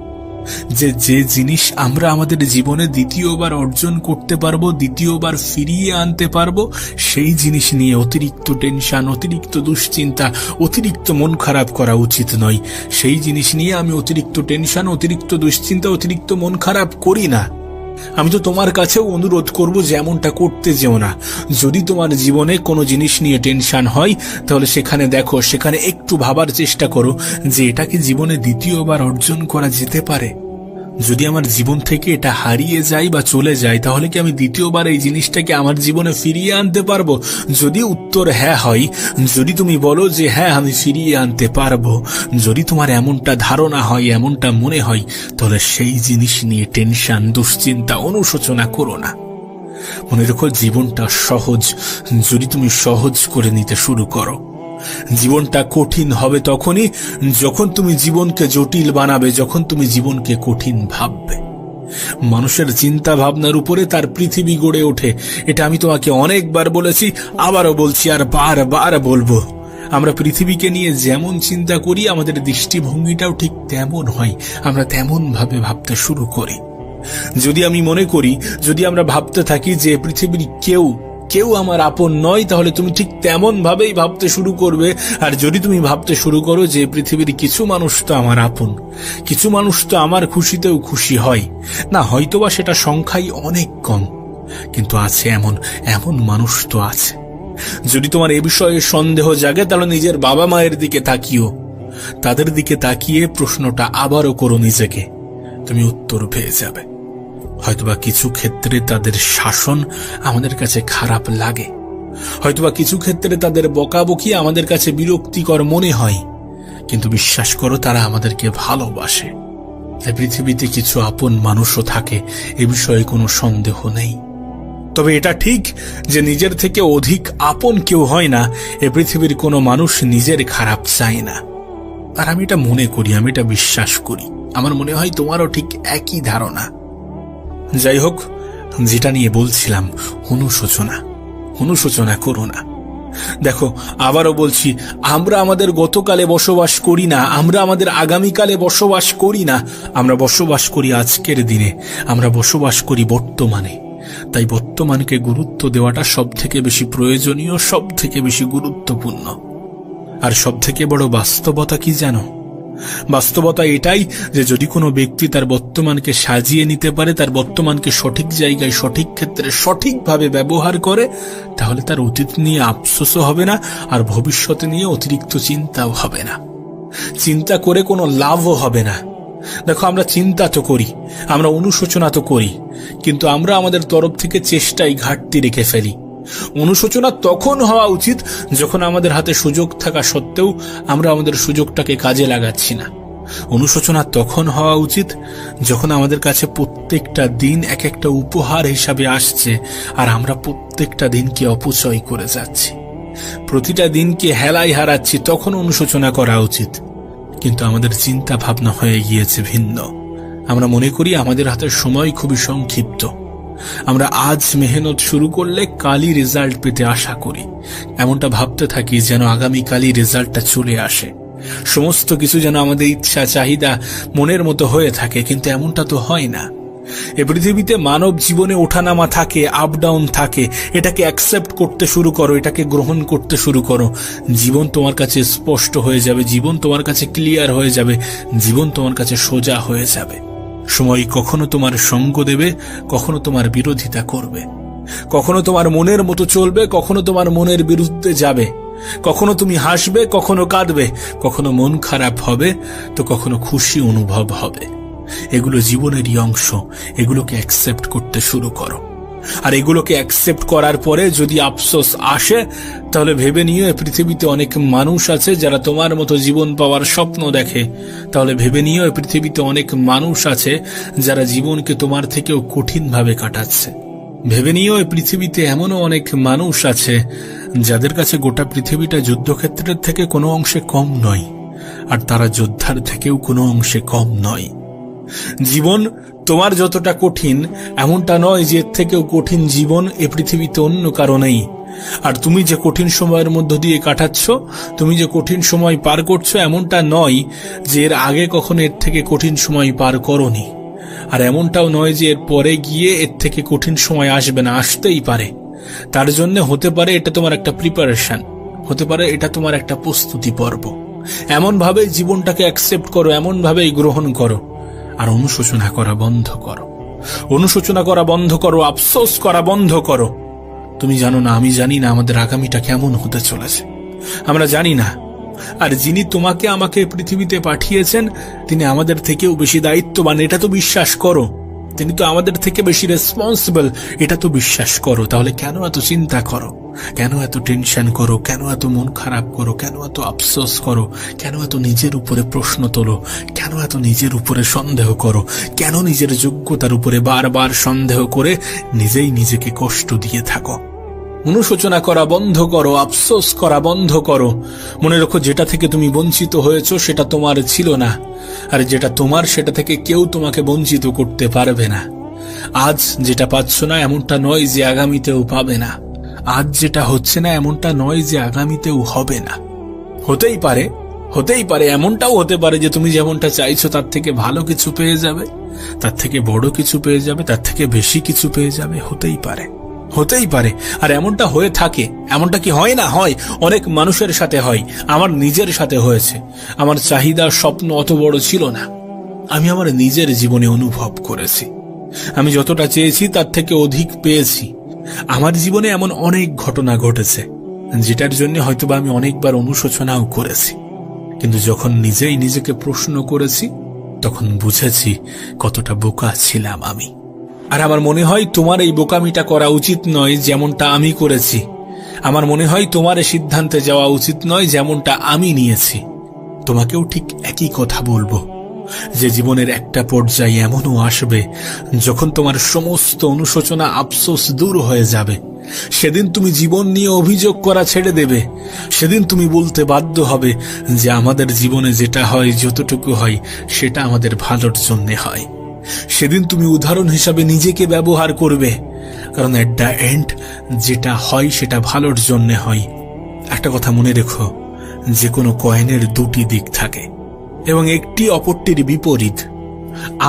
যে যে জিনিস আমরা আমাদের জীবনে দ্বিতীয়বার অর্জন করতে পারবো, দ্বিতীয়বার ফিরিয়ে আনতে পারবো, সেই জিনিস নিয়ে অতিরিক্ত টেনশন, অতিরিক্ত দুশ্চিন্তা, অতিরিক্ত মন খারাপ করা উচিত নয়। সেই জিনিস নিয়ে আমি অতিরিক্ত টেনশন, অতিরিক্ত দুশ্চিন্তা, অতিরিক্ত মন খারাপ করি না। আমি তো তোমার কাছেও অনুরোধ করব যে এমনটা করতে যেও না। যদি তোমার জীবনে কোনো জিনিস নিয়ে টেনশন হয়, তাহলে সেখানে দেখো, সেখানে একটু ভাবার চেষ্টা করো যে এটা কি জীবনে দ্বিতীয়বার অর্জন করা যেতে পারে। যদি আমার জীবন থেকে এটা হারিয়ে যায় বা চলে যায়, তাহলে কি আমি দ্বিতীয়বার এই জিনিসটাকে আমার জীবনে ফিরিয়ে আনতে পারবো? যদি উত্তর হ্যাঁ হয়, যদি তুমি বলো যে হ্যাঁ আমি ফিরিয়ে আনতে পারবো, যদি তোমার এমনটা ধারণা হয়, এমনটা মনে হয়, তাহলে সেই জিনিস নিয়ে টেনশন, দুশ্চিন্তা, অনুশোচনা করো না। মনে রেখো, জীবনটা সহজ যদি তুমি সহজ করে নিতে শুরু করো। জীবনটা কঠিন হবে তখনই যখন তুমি জীবনকে জটিল বানাবে, যখন তুমি জীবনকে কঠিন ভাববে। মানুষের চিন্তা ভাবনার উপরে তার পৃথিবী গড়ে ওঠে। এটা আমি তোমাকে অনেকবার বলেছি, আবারও বলছি, আর বারবার বলবো। আমরা পৃথিবীকে নিয়ে যেমন চিন্তা করি, আমাদের দৃষ্টিভঙ্গিটাও ঠিক তেমন হয়। আমরা তেমন ভাবে ভাবতে শুরু করি। যদি আমি মনে করি, যদি আমরা ভাবতে থাকি যে পৃথিবীর কেউ আমার আপন নয়, তাহলে তুমি ঠিক তেমন ভাবেই ভাবতে শুরু করবে। আর যদি তুমি ভাবতে শুরু করো যে পৃথিবীর কিছু মানুষ তো আমার আপন, কিছু মানুষ তো আমার খুশিতেও খুশি হয়, না হয়তোবা সেটা সংখ্যাই অনেক কম, কিন্তু আছে, এমন মানুষ তো আছে। যদি তোমার এ বিষয়ে সন্দেহ জাগে, তাহলে নিজের বাবা মায়ের দিকে তাকিও। তাদের দিকে তাকিয়ে প্রশ্নটা আবারও করো নিজেকে, তুমি উত্তর পেয়ে যাবে। হয়তোবা কিছু ক্ষেত্রে তাদের শাসন আমাদের কাছে খারাপ লাগে, হয়তোবা কিছু ক্ষেত্রে তাদের বকাবকি আমাদের কাছে বিরক্তিকর মনে হয়, কিন্তু বিশ্বাস করো, তারা আমাদেরকে ভালোবাসে। এই পৃথিবীতে কিছু আপন মানুষও থাকে, এ বিষয়ে কোনো সন্দেহ নেই। তবে এটা ঠিক যে নিজের থেকে অধিক আপন কেউ হয় না। এ পৃথিবীর কোনো মানুষ নিজের খারাপ চায় না। আর আমি এটা মনে করি, আমি এটা বিশ্বাস করি। আমার মনে হয় তোমারও ঠিক একই ধারণা। যাই হোক, যেটা নিয়ে বলছিলাম, অনুশোচনা করো না। দেখো, আবারও বলছি, আমরা আমাদের গতকালে বসবাস করি না, আমরা আমাদের আগামীকালে বসবাস করি না, আমরা বসবাস করি আজকের দিনে, আমরা বসবাস করি বর্তমানে। তাই বর্তমানকে গুরুত্ব দেওয়াটা সব থেকে বেশি প্রয়োজনীয়, সব থেকে বেশি গুরুত্বপূর্ণ। আর সব থেকে বড় বাস্তবতা কি জানো? বাস্তবতা এটাই যে যদি কোনো ব্যক্তি তার বর্তমানকে সাজিয়ে নিতে পারে, তার বর্তমানকে সঠিক জায়গায়, সঠিক ক্ষেত্রে, সঠিকভাবে ব্যবহার করে, তাহলে তার অতীত নিয়ে আফসোসও হবে না, আর ভবিষ্যতে নিয়ে অতিরিক্ত চিন্তাও হবে না। চিন্তা করে কোনো লাভও হবে না। দেখো, আমরা চিন্তা তো করি, আমরা অনুশোচনা তো করি, কিন্তু আমরা আমাদের তরফ থেকে চেষ্টায় ঘাটতি রেখে ফেলি। অনুশোচনা তখন হওয়া উচিত যখন আমাদের হাতে সুযোগ থাকা সত্ত্বেও আমরা আমাদের সুযোগটাকে কাজে লাগাচ্ছি না। অনুশোচনা তখন হওয়া উচিত যখন আমাদের কাছে প্রত্যেকটা দিন এক একটা উপহার হিসাবে আসছে, আর আমরা প্রত্যেকটা দিনকে অপচয় করে যাচ্ছি, প্রতিটা দিনকে হেলায় হারাচ্ছি, তখন অনুশোচনা করা উচিত। কিন্তু আমাদের চিন্তা ভাবনা হয়ে গিয়েছে ভিন্ন। আমরা মনে করি আমাদের হাতের সময় খুবই সংক্ষিপ্ত। আমরা আজ মেহনত শুরু করলে কালই রেজাল্ট পেতে আশা করি। এমনটা ভাবতে থাকি যেন আগামীকালই রেজাল্টটা চলে আসে। সমস্ত কিছু যেন আমাদের ইচ্ছা, চাহিদা, মনের মতো হয়ে থাকে, কিন্তু এমনটা তো হয় না। এ পৃথিবীতে মানব জীবনে ওঠানামা থাকে, আপ ডাউন থাকে। এটাকে অ্যাকসেপ্ট করতে শুরু করো, এটাকে গ্রহণ করতে শুরু করো। জীবন তোমার কাছে স্পষ্ট হয়ে যাবে, জীবন তোমার কাছে ক্লিয়ার হয়ে যাবে, জীবন তোমার কাছে সোজা হয়ে যাবে। সময় কখনো তোমার সঙ্গ দেবে, কখনো তোমার বিরোধিতা করবে, কখনো তোমার মনের মতো চলবে, কখনো তোমার মনের বিরুদ্ধে যাবে, কখনো তুমি হাসবে, কখনো কাঁদবে, কখনো মন খারাপ হবে, তো কখনো খুশি অনুভব হবে। এগুলো জীবনেরই অংশ। এগুলোকে অ্যাকসেপ্ট করতে শুরু করো। আর এগুলোকে অ্যাকসেপ্ট করার পরে যদি আফসোস আসে, তাহলে ভেবে নিও পৃথিবীতে অনেক মানুষ আছে যারা তোমার মতো জীবন পাওয়ার স্বপ্ন দেখে। তাহলে ভেবে নিও পৃথিবীতে অনেক মানুষ আছে যারা জীবনকে তোমার থেকেও কঠিনভাবে কাটাচ্ছে। ভেবে নিও পৃথিবীতে এমনও অনেক মানুষ আছে যাদের কাছে গোটা পৃথিবীটা যুদ্ধক্ষেত্রের থেকে কোনো অংশে কম নয়, আর তারা যোদ্ধার থেকেও কোনো অংশে কম নয়। জীবন তোমার যতটা কঠিন, এমনটা নয় যে এর থেকেও কঠিন জীবন এ পৃথিবীতে অন্য কারো নেই। আর তুমি যে কঠিন সময়ের মধ্য দিয়ে কাটাচ্ছ, তুমি যে কঠিন সময় পার করছো, এমনটা নয় যে এর আগে কখনো এর থেকে কঠিন সময় পার করোনি। আর এমনটাও নয় যে এর পরে গিয়ে এর থেকে কঠিন সময় আসবে না, আসতেই পারে। তার জন্য হতে পারে এটা তোমার একটা প্রিপারেশন, হতে পারে এটা তোমার একটা প্রস্তুতি পর্ব। এমন ভাবে জীবনটাকে অ্যাকসেপ্ট করো, এমন ভাবেই গ্রহণ করো। আর অনুশোচনা করা বন্ধ করো, অনুশোচনা করা বন্ধ করো, আফসোস করা বন্ধ করো। তুমি জানো না, আমি জানি না আমাদের আগামীটা কেমন হতে চলেছে, আমরা জানি না। আর যিনি তোমাকে আমাকে পৃথিবীতে পাঠিয়েছেন তিনি আমাদের থেকেও বেশি দায়িত্ববান, এটা তো বিশ্বাস করো। তিনি তো আমাদের থেকে বেশি রেসপন্সিবল, এটা তো বিশ্বাস করো। তাহলে কেন এত চিন্তা করো, কেন এত টেনশন করো, কেন এত মন খারাপ করো, কেন এত আফসোস করো, কেন এত নিজের উপরে প্রশ্ন তোলো, কেন এত নিজের উপরে সন্দেহ করো, কেন নিজের যোগ্যতার উপরে বারবার সন্দেহ করে নিজেই নিজেকে কষ্ট দিয়ে থাকো? অনুশোচনা করা বন্ধ করো, আফসোস করা বন্ধ করো। মনে রেখো, যেটা থেকে তুমি বঞ্চিত হয়েছো সেটা তোমার ছিল না, আর যেটা তোমার সেটা থেকে কেউ তোমাকে বঞ্চিত করতে পারবে না। আজ যেটা পাচ্ছ না এমনটা নয় যে আগামীতেও পাবে না, আজ যেটা হচ্ছে না এমনটা নয় যে আগামীতেও হবে না। হতেই পারে, হতেই পারে, এমনটাও হতে পারে যে তুমি যেমনটা চাইছো তার থেকে ভালো কিছু পেয়ে যাবে, তার থেকে বড় কিছু পেয়ে যাবে, তার থেকে বেশি কিছু পেয়ে যাবে। হতেই পারে, হতেই পারে। আর এমনটা হয়ে থাকে, এমনটা কি হয় না? হয়, অনেক মানুষের সাথে হয়, আমার নিজের সাথে হয়েছে। আমার চাহিদা স্বপ্ন অত বড় ছিল না, আমি আমার নিজের জীবনে অনুভব করেছি। আমি যতটা চেয়েছি তার থেকে অধিক পেয়েছি। আমার জীবনে এমন অনেক ঘটনা ঘটেছে যেটার জন্য হয়তোবা আমি অনেকবার অনুশোচনাও করেছি, কিন্তু যখন নিজেই নিজেকে প্রশ্ন করেছি তখন বুঝেছি কতটা বোকা ছিলাম আমি। আর আমার মনে হয় তোমার এই বোকামিটা করা উচিত নয় যেমনটা আমি করেছি। আমার মনে হয় তোমার এই সিদ্ধান্তে যাওয়া উচিত নয় যেমনটা আমি নিয়েছি। তোমাকেও ঠিক একই কথা বলবো যে জীবনের একটা পর্যায়ে এমনও আসবে যখন তোমার সমস্ত অনুশোচনা আফসোস দূর হয়ে যাবে। সেদিন তুমি জীবন নিয়ে অভিযোগ করা ছেড়ে দেবে। সেদিন তুমি বলতে বাধ্য হবে যে আমাদের জীবনে যেটা হয়, যতটুকু হয়, সেটা আমাদের ভালোর জন্য হয়। সেদিন তুমি উদাহরণ হিসাবে নিজেকে ব্যবহার করবে, কারণ এট দ্য এন্ড যেটা হয় সেটা ভালোর জন্য হয়। একটা কথা মনে রেখো, যে কোনো কয়েনের দুটি দিক থাকে এবং একটি অপরটির বিপরীত।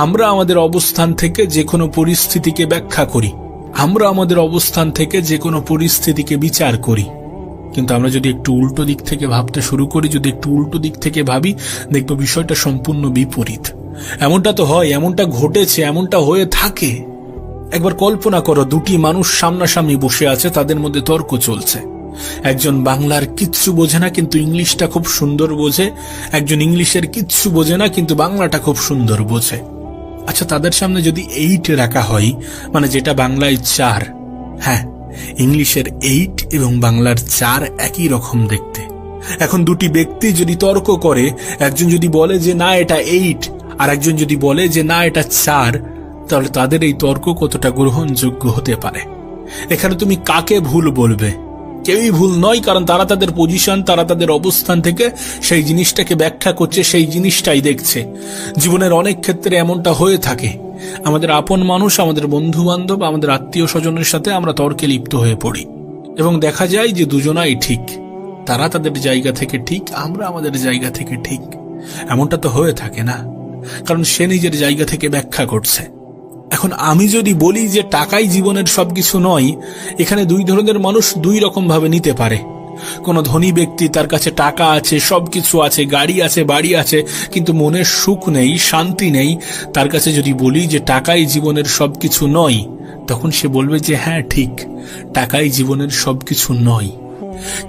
আমরা আমাদের অবস্থান থেকে যে কোনো পরিস্থিতিকে ব্যাখ্যা করি, আমরা আমাদের অবস্থান থেকে যে কোনো পরিস্থিতিকে বিচার করি, কিন্তু আমরা যদি একটু উল্টো দিক থেকে ভাবতে শুরু করি, যদি একটু উল্টো দিক থেকে ভাবি, দেখব বিষয়টা সম্পূর্ণ বিপরীত। এমনটা তো হয়, এমনটা ঘটেছে, এমনটা হয়ে থাকে। একবার কল্পনা করো, দুটি মানুষ সামনাসামনি বসে আছে, তাদের মধ্যে তর্ক চলছে। একজন বাংলার কিচ্ছু বোঝে না কিন্তু ইংলিশটা খুব সুন্দর বোঝে, একজন ইংলিশের কিচ্ছু বোঝে না কিন্তু বাংলাটা খুব সুন্দর বোঝে। আচ্ছা, তাদের সামনে যদি 8 রাখা হয়, মানে যেটা বাংলায় 4, হ্যাঁ, ইংলিশের 8 এবং বাংলার 4 একই রকম দেখতে। এখন দুটি ব্যক্তি যদি তর্ক করে, একজন যদি বলে যে না এটা 8, আর একজন যদি বলে যে না এটা 4, তাহলে তাদের এই তর্ক কতটা গ্রহণযোগ্য হতে পারে? এখানে তুমি কাকে ভুল বলবে? কেউই ভুল নয়, কারণ তারা তাদের পজিশন, তারা তাদের অবস্থান থেকে সেই জিনিসটাকে ব্যাখ্যা করছে, সেই জিনিসটাই দেখছে। জীবনের অনেক ক্ষেত্রে এমনটা হয়ে থাকে। আমাদের আপন মানুষ, আমাদের বন্ধু বান্ধব, আমাদের আত্মীয় স্বজনের সাথে আমরা তর্কে লিপ্ত হয়ে পড়ি এবং দেখা যায় যে দুজনাই ঠিক। তারা তাদের জায়গা থেকে ঠিক, আমরা আমাদের জায়গা থেকে ঠিক। এমনটা তো হয়ে থাকে না, কারণ সে নিজের জায়গা থেকে ব্যাখ্যা করছে। এখন আমি যদি বলি যে টাকাই জীবনের সবকিছু নয়, এখানে দুই ধরনের মানুষ দুই রকম ভাবে নিতে পারে। কোন ধনী ব্যক্তি, তার কাছে টাকা আছে, সবকিছু আছে, গাড়ি আছে, বাড়ি আছে, কিন্তু মনের সুখ নেই, শান্তি নেই। তার কাছে যদি বলি যে টাকাই জীবনের সবকিছু নয়, তখন সে বলবে যে হ্যাঁ ঠিক, টাকাই জীবনের সবকিছু নয়।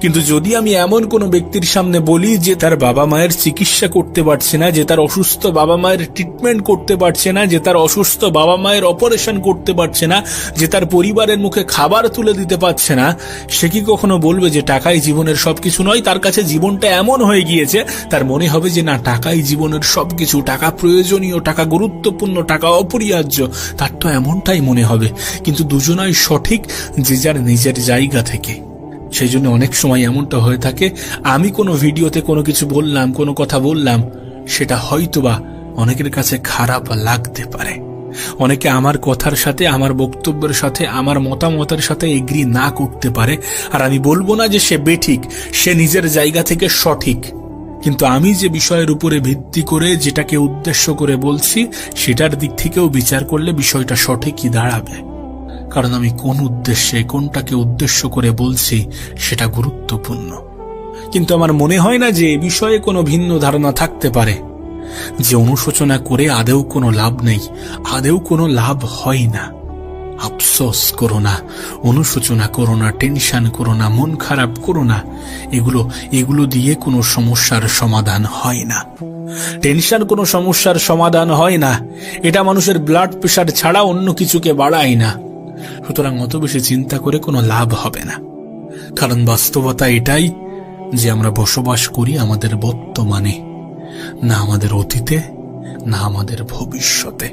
কিন্তু যদি আমি এমন কোন ব্যক্তির সামনে বলি যে তার বাবা মায়ের চিকিৎসা করতে পারছে না, যে তার অসুস্থ বাবা মায়ের ট্রিটমেন্ট করতে পারছে না, যে তার অসুস্থ বাবা মায়ের অপারেশন করতে পারছে না, যে তার পরিবারের মুখে খাবার তুলে দিতে পারছে না, সে কি কখনো বলবে যে টাকাই জীবনের সবকিছু নয়? তার কাছে জীবনটা এমন হয়ে গিয়েছে, তার মনে হবে যে না, টাকাই জীবনের সবকিছু, টাকা প্রয়োজনীয়, টাকা গুরুত্বপূর্ণ, টাকা অপরিহার্য। তার তো এমনটাই মনে হবে, কিন্তু দুজনাই সঠিক যে যার নিজের জায়গা থেকে। সেই জন্য অনেক সময় এমনটা হয়ে থাকে, আমি কোনো ভিডিওতে কোনো কিছু বললাম, কোনো কথা বললাম, সেটা হয়তোবা অনেকের কাছে খারাপ লাগতে পারে, অনেকে আমার কথার সাথে, আমার বক্তব্যের সাথে, আমার মতামতের সাথে এগ্রি না করতে পারে, আর আমি বলবো না যে সে বেঠিক, সে নিজের জায়গা থেকে সঠিক। কিন্তু আমি যে বিষয়ের উপরে ভিত্তি করে যেটাকে উদ্দেশ্য করে বলছি, সেটার দিক থেকেও বিচার করলে বিষয়টা সঠিকই দাঁড়াবে। কারণ আমি কোন উদ্দেশ্যে, কোনটাকে উদ্দেশ্য করে বলছি সেটা গুরুত্বপূর্ণ। কিন্তু আমার মনে হয় না যে এ বিষয়ে কোনো ভিন্ন ধারণা থাকতে পারে, যে অনুশোচনা করে আদেও কোনো লাভ নেই, আদেও কোনো লাভ হয় না। আফসোস করো না, অনুশোচনা করো না, টেনশন করো না, মন খারাপ করো না। এগুলো দিয়ে কোনো সমস্যার সমাধান হয় না। টেনশন কোনো সমস্যার সমাধান হয় না। এটা মানুষের ব্লাড প্রেশার ছাড়া অন্য কিছুকে বাড়ায় না। সুতরাং অত বেশি চিন্তা করে কোনো লাভ হবে না। কারণ বাস্তবতা এটাই যে আমরা বসবাস করি আমাদের বর্তমানে, না আমাদের অতীতে, না আমাদের ভবিষ্যতে।